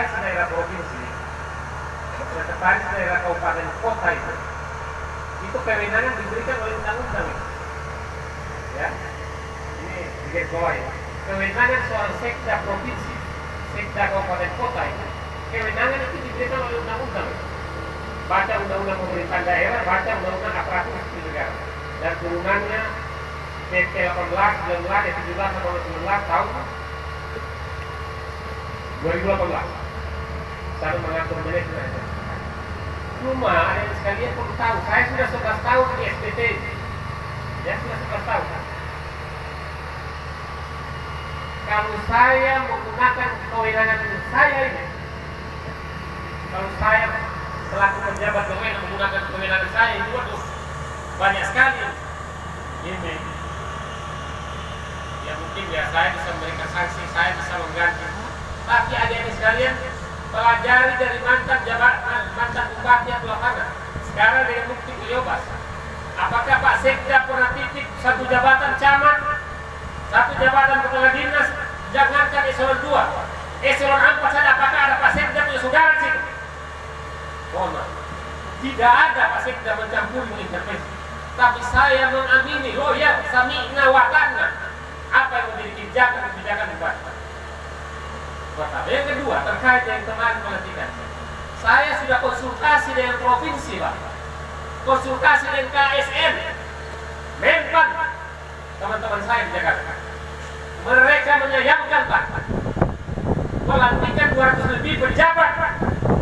sekretaris daerah provinsi, sekretaris daerah kabupaten kota itu kewenangan diberikan oleh undang-undang. Ya, ini digaris bawahi. Kewenangan seorang sekda provinsi, sekda kabupaten kota kewenangan itu diberikan oleh undang-undang. Baca undang-undang pemerintahan daerah, baca undang-undang aparatur sipil negara, dan turunannya PP 18, 19, 17, 18 tahun 2018. Satu mengatur manajemen. Cuma ada yang sekalian perlu tahu, saya sudah 11 tahun di SPT. Ya, sudah 11 tahun. Kalau saya menggunakan kewenangan saya ini, kalau saya selaku pejabat kewenangan menggunakan kewenangan saya itu, waduh, banyak sekali. Ini, ya mungkin ya saya bisa memberikan sanksi, saya bisa mengganti. Tapi adik-adik sekalian, pelajari dari mantan bupati atau lapangan. Sekarang dengan bukti beliau, apakah Pak Sekda pernah titip satu jabatan camat, satu jabatan kepala dinas, jangankan eselon 2, eselon 4 saja, apakah ada Pak Sekda punya saudara di situ? Mohon maaf, tidak ada Pak Sekda mencampuri mengintervensi. Tapi saya mengamini, loyal, sami'na wa ta'na, apa yang menjadi kebijakan bupati. Pertama, yang kedua terkait dengan kemarin pelantikan, saya sudah konsultasi dengan provinsi, Pak, konsultasi dengan KSN, Menpan, teman-teman saya di Jakarta. Mereka menyayangkan, Pak, pelantikan 200 lebih pejabat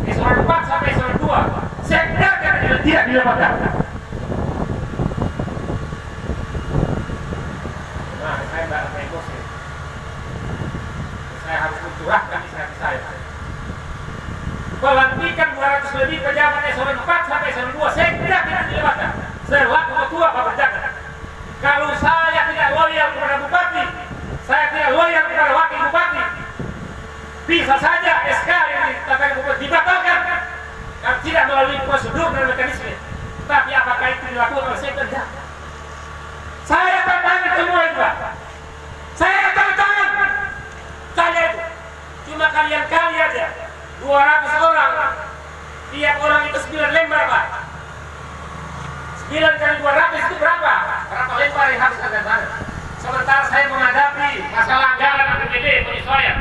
eselon 4 sampai eselon 2. Sekda tidak didapatkan. Nah, saya tidak ada emosi. Saya harus mencurahkan isi hati saya. Pelantikan 200 lebih pejabat eselon 4 sampai eselon 2, Sekda tidak dilewatkan. Selaku ketua Pak Berjaga. Kalau saya tidak loyal kepada bupati, saya tidak loyal kepada wakil bupati, bisa saja SK yang ditetapkan bupati dibatalkan kalau tidak melalui prosedur dan mekanisme. Tapi apakah itu dilakukan oleh Sekda? Tidak. Saya tantangan semua itu, Pak. Saya tantangan. Saya itu cuma kalian-kalian aja 200 orang, tiap orang itu 9 lembar, Pak. 9 kali 200 itu berapa? Berapa lembar yang harus ada sana? Sementara saya menghadapi masalah anggaran APBD penyesuaian,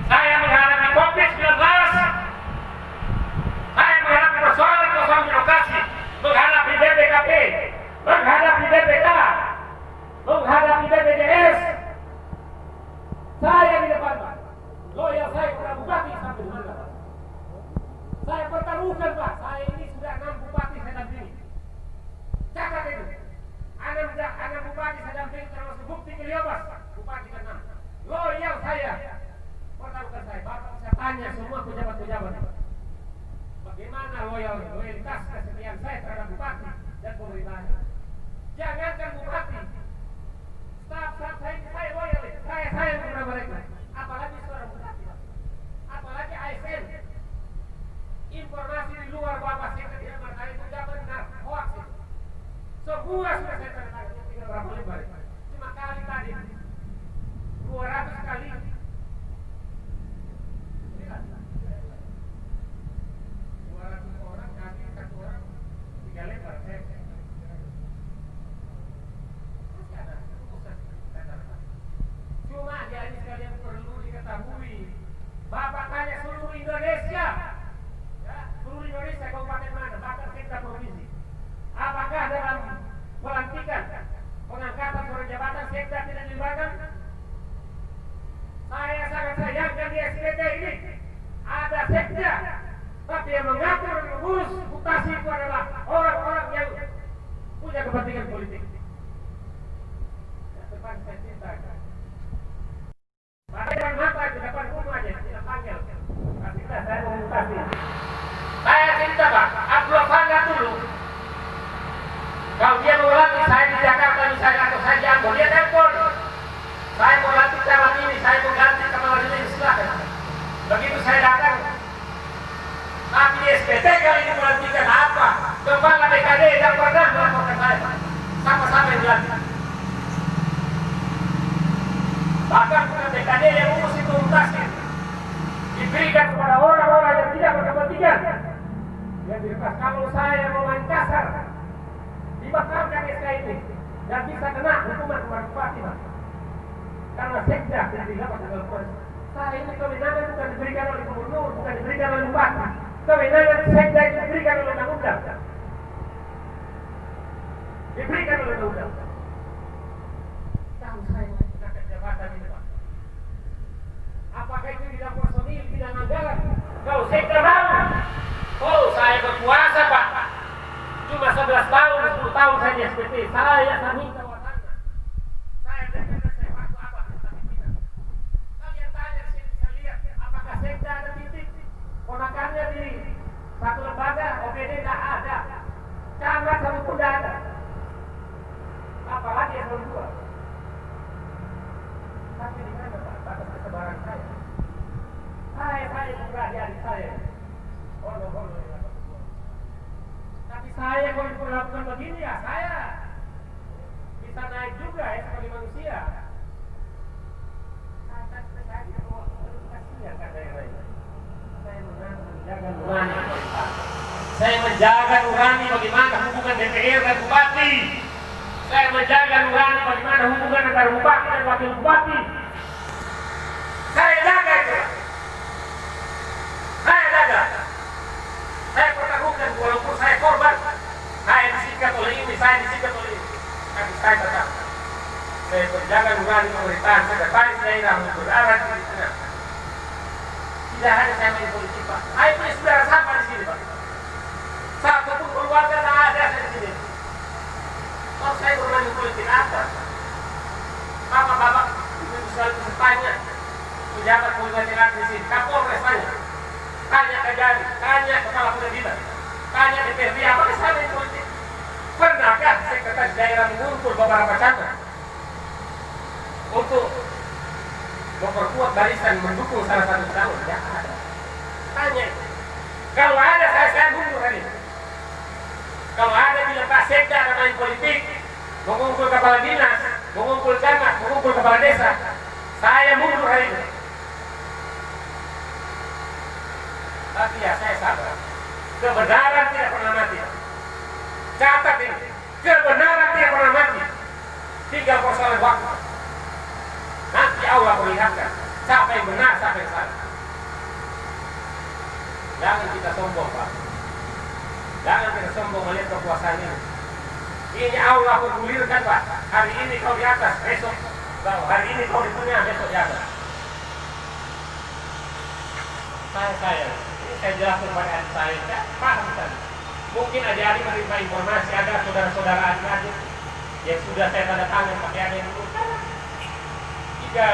saya menghadapi COVID-19, saya menghadapi persoalan birokrasi, menghadapi BPKP, menghadapi BPK, menghadapi BPJS. Saya di depan, Pak. Loyal saya kepada bupati sampai mana, Pak? Saya pertaruhkan, Pak. Saya ini sudah 6 bupati saya dampingi. Catat itu. 6 bupati saya dampingi termasuk bukti beliau, Pak. Bupati ke-6. Loyal saya. Pertaruhkan saya. Bapak bisa tanya semua pejabat-pejabat. Bagaimana loyalitas kesetiaan saya terhadap bupati dan pemerintahan. Jangankan bupati. Staf-staf saya loyal. Saya sayang kepada mereka. Apalagi seorang bupati. Apalagi ASN. Informasi di luar Bapak Sekda tidak berkali itu tidak benar, hoax itu. Semua sudah saya tanda tangan, tinggal berapa lembar. Cuma kali tadi 200 kali. Lihat. 200 orang kali 1 orang 3 lembar. Masih ada rumusan tanda tangan. Cuma jadi sekalian perlu diketahui. Bapak tanya seluruh Indonesia. Seluruh Indonesia kabupaten mana, bahkan Sekda provinsi. Apakah dalam pelantikan pengangkatan seorang jabatan Sekda tidak dilibatkan? Saya sangat sayangkan di SPT ini ada Sekda, tapi yang mengatur dan mengurus mutasi itu adalah orang-orang yang punya kepentingan politik. Yang depan saya cintakan. Pada depan mata di depan rumah aja kita panggil. Kita saya mau mutasi. Saya cinta, Pak. Abdul Fanda dulu. Kalau dia mau latih saya di Jakarta misalnya atau saya di Ambon, dia telepon. Saya mau latih camat ini, saya mau ganti kepala ini, silahkan. Begitu saya datang. Tapi di SPT kali ini melantikan apa? Kepala BKD yang pernah melaporkan saya. Sama-sama yang dilantik. Bahkan BKD yang urus itu mutasi diberikan kepada orang-orang birokrasi. Kalau saya mau main kasar, dibatalkan SK ini dan bisa kena hukuman kepada bupati, Pak. Karena sekda tidak didapat dalam proses. Saya ini kewenangan bukan diberikan oleh gubernur, bukan diberikan oleh bupati. Kewenangan sekda itu diberikan oleh undang-undang. Diberikan oleh undang-undang. Tahu saya menggunakan jabatan ini, Pak. Apakah itu bidang personil, bidang anggaran? Kalau sekda mau, oh saya berkuasa, Pak. Cuma 11 tahun, 10 tahun saya di SPT. Saya minta wacana. Saya berikan saya waktu apa? Tapi tidak. Kalian tanya di sini, bisa lihat apakah sekda ada titik ponakannya di satu lembaga OPD tidak ada. Camat satu pun tidak ada. Apalagi yang kedua. Tapi di mana Pak batas kesebaran saya? Saya juga di adik saya. Holo-holo ya. Tapi saya kalau diperlakukan begini ya saya bisa naik juga ya sebagai manusia. Saya menjaga nurani bagaimana hubungan DPR dan bupati. Saya menjaga nurani bagaimana hubungan antara bupati dan wakil bupati. Saya jaga itu. Saya jaga. Saya pertaruhkan walaupun saya korban. Saya disikat oleh ini, saya disikat oleh ini. Tapi saya tetap. Saya menjaga nurani pemerintahan. Saya datang daerah untuk berarah di sana. Tidak hanya saya main politik, Pak. Saya punya saudara sama di sini, Pak. Satu pun keluarga tidak ada di sini. Kalau saya bermain politik apa? Bapak-bapak itu selalu bertanya. Pejabat pengadilan di sini. Kapolres tanya. Tanya Kajari, tanya kepala pengadilan, tanya DPRD, apakah saya main politik? Pernahkah sekretaris daerah mengumpul beberapa camat untuk memperkuat barisan mendukung salah satu calon? Ya ada. Tanya. Kalau ada saya mundur hari ini. Kalau ada bila Pak Sekda ada main politik, mengumpul kepala dinas, mengumpul camat, mengumpul kepala desa, saya mundur hari ini. Tapi ya saya sabar. Kebenaran tidak pernah mati. Catat ini. Kebenaran tidak pernah mati. Tinggal persoalan waktu. Nanti Allah perlihatkan siapa yang benar, siapa yang salah. Jangan kita sombong, Pak. Jangan kita sombong melihat kekuasaan ini. Ini Allah menggulirkan, Pak. Hari ini kau di atas, besok bawah. Hari ini kau di tengah, besok di atas. Saya jelaskan kepada adik saya, tidak paham tadi. Mungkin adik-adik menerima informasi ada saudara-saudara adik-adik yang sudah saya tanda tangan pakai ada yang dulu. Jika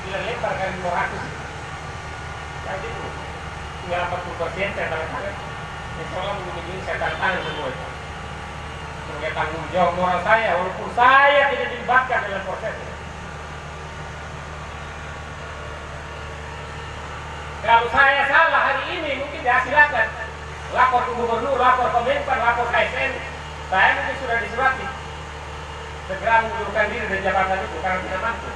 bila lempar kali 200, jadi itu tinggal 40% saya tanda tangan. Insyaallah minggu-minggu saya tanda tangan semua itu. Sebagai tanggung jawab moral saya, walaupun saya tidak dilibatkan dalam proses ini. Kalau saya salah hari ini mungkin dihasilkan lapor ke gubernur, lapor ke Menpan, lapor ke ASN. Saya mungkin sudah disurati segera mengundurkan diri dari jabatan itu karena tidak mampu.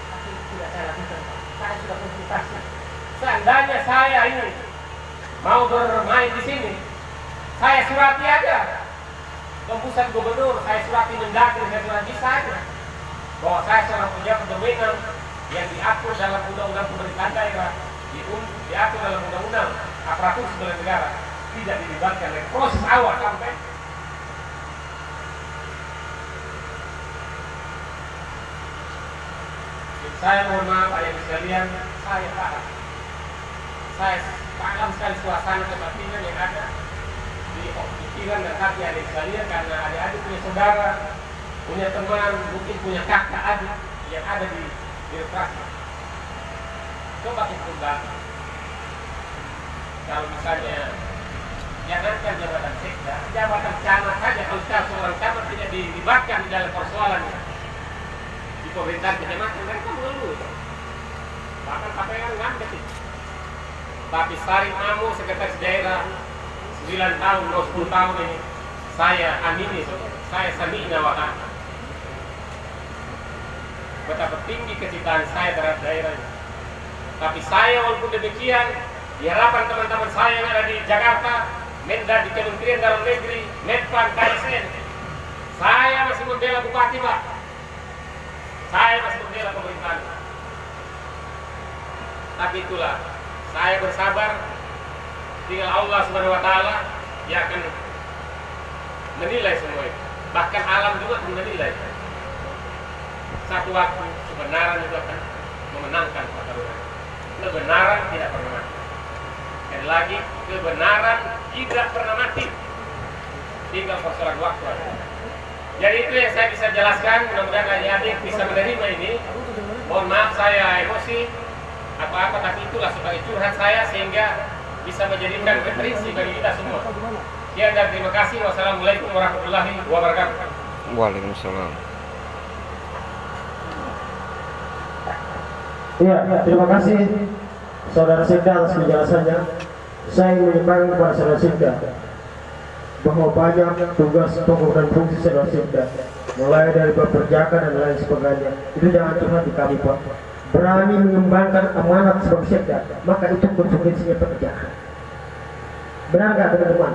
Tapi tidak saya lakukan. Saya sudah konsultasi. Seandainya saya ini mau bermain di sini, saya surati aja tembusan gubernur, saya surati Mendagri, saya surati saja bahwa saya seorang pejabat berwenang yang diatur dalam undang-undang pemerintahan daerah, diatur dalam undang-undang aparatur sipil negara, tidak dilibatkan dari proses awal sampai saya mohon maaf ayah sekalian, saya paham. Saya paham sekali suasana kebatinan yang ada di pikiran dan hati adik sekalian, karena adik-adik punya saudara, punya teman, mungkin punya kakak adik yang ada di birokrasi. Coba kita kembali. Kalau misalnya jangankan jabatan sekda, jabatan camat saja, kalau seorang camat tidak dilibatkan di dalam persoalan di pemerintahan kecamatan, mereka mengeluh. Bahkan KPK ngambek itu. Tapi Sari Mamu, sekretaris daerah 9 tahun, 10 tahun ini, saya amini, saya sami'na wa ta'na. Betapa tinggi kecintaan saya terhadap daerah ini. Tapi saya walaupun demikian, Diharapkan teman-teman saya yang ada di Jakarta, Menda di Kementerian Dalam Negeri, Medpan, KSN, saya masih membela Bupati, Pak. Saya masih membela pemerintahan. Tapi itulah, saya bersabar. Tinggal Allah Subhanahu Wa Taala yang akan menilai semua itu. Bahkan alam juga akan menilai. Satu waktu kebenaran itu akan memenangkan pertarungan. Kebenaran tidak pernah mati. Sekali lagi, kebenaran tidak pernah mati. Tinggal persoalan waktu aja. Jadi itu yang saya bisa jelaskan. Mudah-mudahan adik-adik bisa menerima ini. Mohon maaf saya emosi apa-apa, tapi itulah sebagai curhat saya sehingga bisa menjadikan referensi bagi kita semua. Sekian dan terima kasih. Wassalamualaikum warahmatullahi wabarakatuh. Waalaikumsalam. Iya, terima kasih Saudara Sekda atas penjelasannya. Saya ingin menyampaikan kepada Saudara Sekda bahwa banyak tugas pokok dan fungsi Saudara Sekda, mulai dari pekerjaan dan lain sebagainya, itu jangan curhat di kami, Pak. Berani mengembangkan amanat sebagai Sekda, maka itu konsekuensinya pekerjaan. Benar nggak teman-teman?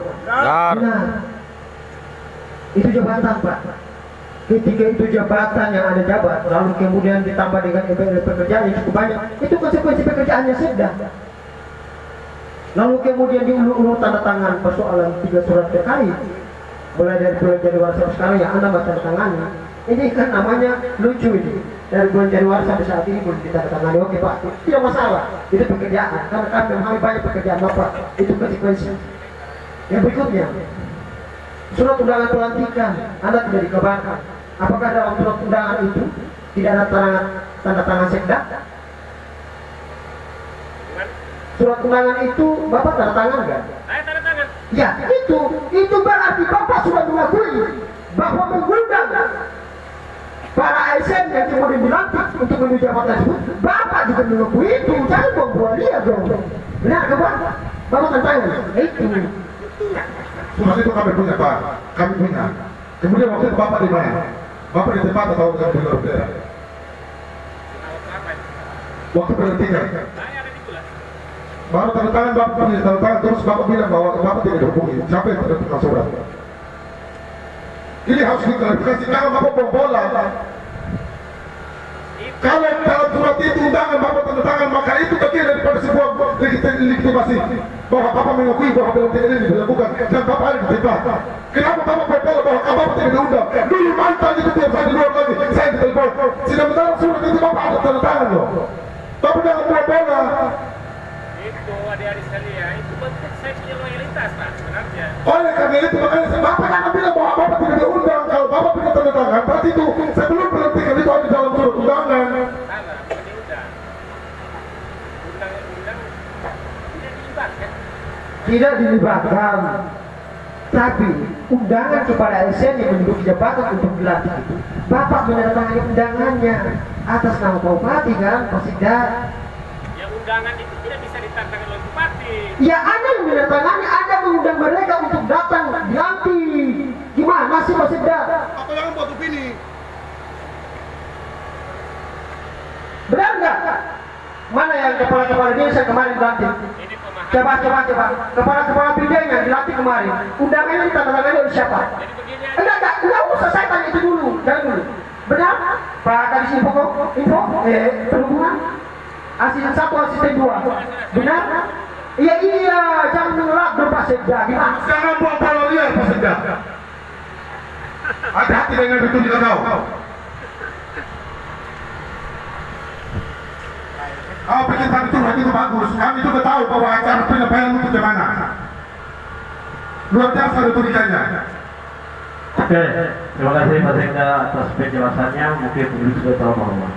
Benar. Itu jabatan, Pak. Ketika itu jabatan yang ada jabat, lalu kemudian ditambah dengan pekerjaan yang cukup banyak, itu konsekuensi pekerjaannya Sekda. Lalu kemudian diulur-ulur tanda tangan persoalan 3 surat terkait, mulai dari bulan Januari sampai sekarang yang Anda masih tanda tangani. Ini kan namanya lucu ini. Dari bulan Januari sampai saat ini belum ditandatangani. Oke Pak, tidak masalah. Itu pekerjaan, karena kami memahami banyak pekerjaan Bapak. Itu konsekuensi. Yang berikutnya, surat undangan pelantikan Anda tidak dikabarkan. Apakah dalam surat undangan itu tidak ada tanda tangan Sekda? Surat undangan itu Bapak tanda tangan nggak? Saya tanda tangan. Ya, itu berarti Bapak sudah mengakui bahwa mengundang para ASN yang kemudian dilantik untuk menuju jabatan tersebut. Bapak juga mengakui itu. Jangan membuat dia dong. Benar ke Bapak? Bapak tanda tangan. Itu. Surat itu kami punya, Pak. Kami punya. Kemudian waktu itu Bapak di mana? Bapak di tempat atau kami di luar daerah? Waktu pelantikan. Saya ada di bulan. Baru tanda tangan Bapak punya tanda tangan, terus Bapak bilang bahwa Bapak tidak dihubungi. Siapa yang tidak terima surat? Ini harus diklarifikasi. Kalau Bapak bola, kalau dalam surat itu undangan Bapak tanda tangan, maka itu bagian daripada sebuah legitimasi bahwa Bapak mengakui bahwa pelantikan ini dilakukan dan Bapak ada di tempat. Kenapa Bapak berbola bahwa Bapak tidak diundang? Dulu mantan itu tiap saya di luar lagi, saya di telepon. Sedangkan surat itu Bapak ada tanda tangan loh. Bapak jangan bola. Itu adik-adik sekalian, itu bentuk saya punya loyalitas Pak sebenarnya. Oleh karena itu makanya Bapak jangan bilang bahwa Bapak tidak diundang. Kalau Bapak punya tanda tangan, berarti itu sebelum pelantikan itu ada dalam surat undangan. Salah, bukan diundang. Undang-undang tidak dilibatkan. Tidak dilibatkan. Tapi undangan kepada ASN yang menduduki jabatan untuk dilantik itu, Bapak menandatangani undangannya atas nama Bupati kan, Pak Sekda. Ya undangan itu tidak bisa ditantangkan oleh bupati. Ya Anda yang menandatangani, Anda mengundang mereka untuk datang dilantik. Gimana sih Pak Sekda? Apa yang buat opini? Benar nggak? Mana yang kepala-kepala desa kemarin dilantik? Ini pemahaman. Coba. Kepala-kepala bidangnya dilantik kemarin. Undangannya ditandatangani oleh siapa? Jadi begini aja. Enggak usah, saya tanya itu dulu. Jangan dulu. Benar? Pak Kadis info perhubungan? Asisten 1, asisten 2. Benar? Iya, jangan menolak Pak Sekda. Gimana? Jangan buang bola liar Pak Sekda. Hati-hati dengan itu kau. Kau pikir kami curhat itu bagus. Kami juga tahu bahwa acara penyampaian itu gimana. Luar biasa retorikanya. Oke, terima kasih Pak Sekda atas penjelasannya. Mungkin publik sudah tahu bahwa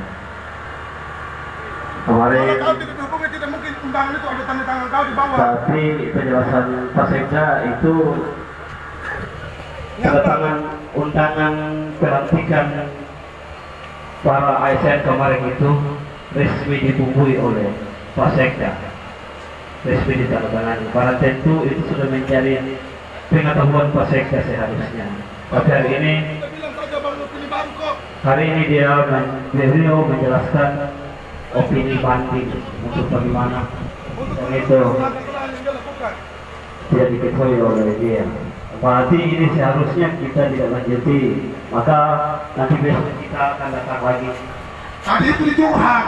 kemarin, Kalau kau tidak dihubungi, tidak mungkin undangan itu ada tanda tangan kau di bawah. tapi penjelasan Pak Sekda itu tanda tangan undangan pelantikan para ASN kemarin itu resmi dibumbui oleh Pak Sekda, resmi ditandatangani. Karena tentu itu sudah menjadi pengetahuan Pak Sekda seharusnya. Pada hari ini, Kita bilang saja baru opini baru kok. hari ini beliau menjelaskan opini banding untuk bagaimana dan itu tidak diketahui oleh dia. Berarti ini seharusnya kita tidak lanjuti, maka nanti besok kita akan datang lagi. Tadi itu curhat.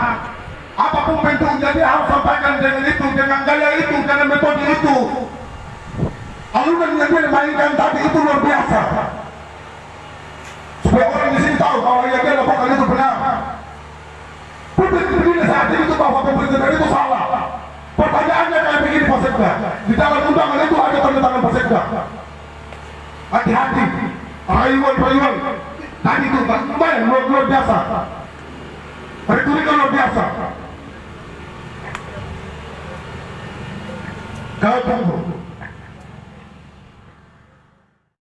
Apapun bentuknya dia harus sampaikan dengan itu, dengan gaya itu, dengan metode itu. Alunan yang dia mainkan tadi itu luar biasa. Supaya orang di sini tahu bahwa yang dia lakukan itu benar. Publik berdiri saat ini itu bahwa pemerintah itu salah. Pertanyaannya kayak begini Pak Sekda. Di dalam undangan itu ada tanda tangan Pak Sekda. Hati-hati. Rayuan. Tadi itu lumayan luar biasa. Retorika luar biasa. Kau tunggu.